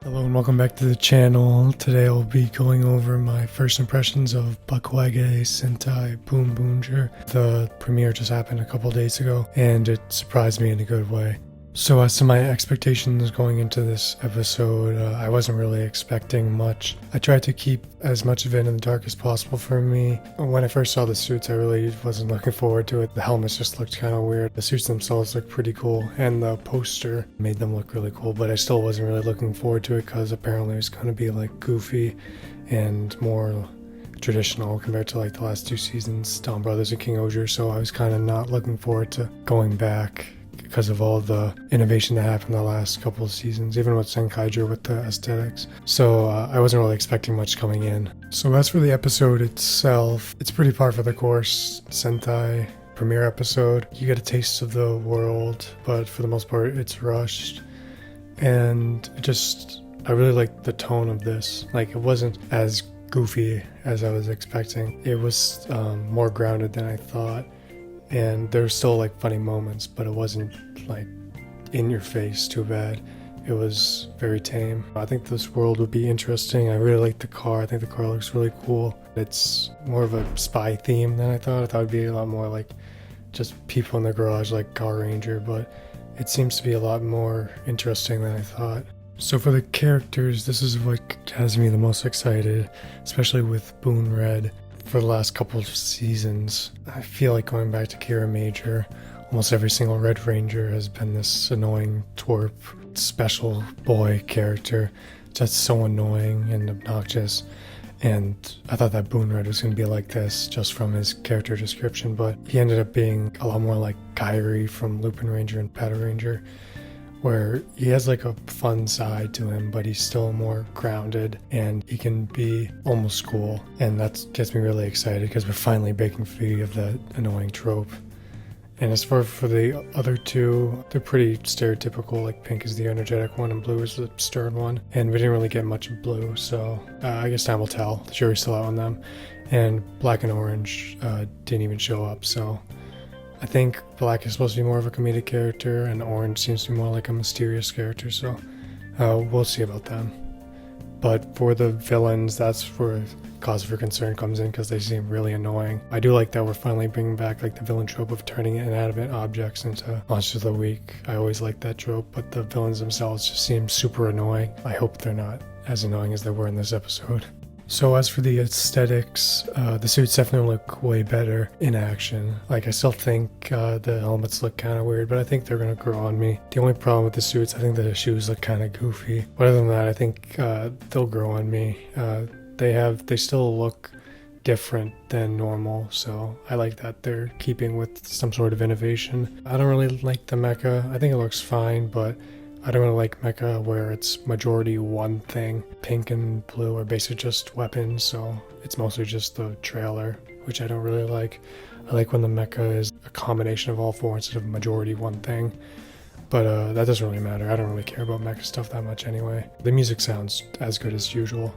Hello and welcome back to the channel. Today I'll be going over my first impressions of Bakuage Sentai Boonboomger. The premiere just happened a couple days ago and it surprised me in a good way. So as to my expectations going into this episode, I wasn't really expecting much. I tried to keep as much of it in the dark as possible for me. When I first saw the suits, I really wasn't looking forward to it. The helmets just looked kind of weird. The suits themselves looked pretty cool, and the poster made them look really cool, but I still wasn't really looking forward to it because apparently it was going to be like goofy and more traditional compared to like the last two seasons, Dawn Brothers and King Oger, so I was kind of not looking forward to going back because of all the innovation that happened the last couple of seasons, even with Senkaiger with the aesthetics. So I wasn't really expecting much coming in. So as for the episode itself, it's pretty par for the course Sentai premiere episode. You get a taste of the world, but for the most part it's rushed. And I really liked the tone of this. Like, it wasn't as goofy as I was expecting. It was more grounded than I thought. And there were still like funny moments, but it wasn't like in your face too bad. It was very tame. I think this world would be interesting. I really like the car. I think the car looks really cool. It's more of a spy theme than I thought. I thought it'd be a lot more like just people in the garage like Car Ranger, but it seems to be a lot more interesting than I thought. So for the characters, this is what has me the most excited, especially with Boon Red. For the last couple of seasons, I feel like going back to Kira Major, almost every single Red Ranger has been this annoying twerp special boy character that's so annoying and obnoxious. And I thought that Boon Red was going to be like this just from his character description, but he ended up being a lot more like Kairi from Lupin Ranger and Battle Ranger, where he has like a fun side to him, but he's still more grounded and he can be almost cool. And that gets me really excited because we're finally breaking free of that annoying trope. And as far for the other two, they're pretty stereotypical. Like Pink is the energetic one and Blue is the stern one. And we didn't really get much of Blue, so I guess time will tell. The jury's still out on them. And Black and Orange didn't even show up, so I think Black is supposed to be more of a comedic character, and Orange seems to be more like a mysterious character, so we'll see about them. But for the villains, that's where cause for concern comes in, because they seem really annoying. I do like that we're finally bringing back like the villain trope of turning inanimate objects into monsters of the week. I always liked that trope, but the villains themselves just seem super annoying. I hope they're not as annoying as they were in this episode. So as for the aesthetics, the suits definitely look way better in action. Like, I still think the helmets look kind of weird, but I think they're going to grow on me. The only problem with the suits, I think the shoes look kind of goofy. But other than that, I think they'll grow on me. They still look different than normal, so I like that they're keeping with some sort of innovation. I don't really like the mecha. I think it looks fine, but I don't really like mecha where it's majority one thing. Pink and Blue are basically just weapons, so it's mostly just the trailer, which I don't really like. I like when the mecha is a combination of all four instead of majority one thing. But that doesn't really matter. I don't really care about mecha stuff that much anyway. The music sounds as good as usual.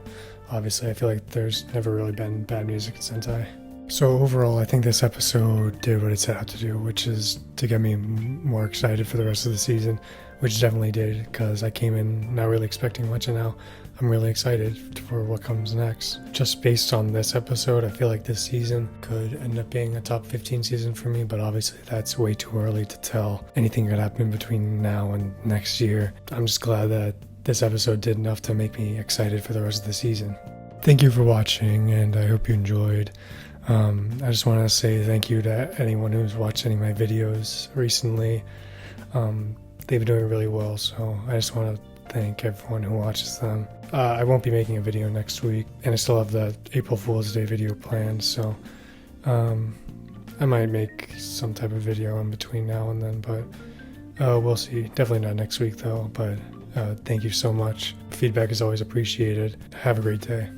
Obviously, I feel like there's never really been bad music in Sentai. So overall, I think this episode did what it set out to do, which is to get me more excited for the rest of the season, which definitely did, because I came in not really expecting much, and now I'm really excited for what comes next. Just based on this episode, I feel like this season could end up being a top 15 season for me, but obviously that's way too early to tell. Anything could happen between now and next year. I'm just glad that this episode did enough to make me excited for the rest of the season. Thank you for watching, and I hope you enjoyed. I just want to say thank you to anyone who's watched any of my videos recently. They've been doing really well, so I just want to thank everyone who watches them. I won't be making a video next week, and I still have the April Fool's Day video planned, so I might make some type of video in between now and then, but we'll see. Definitely not next week though, but thank you so much. Feedback is always appreciated. Have a great day.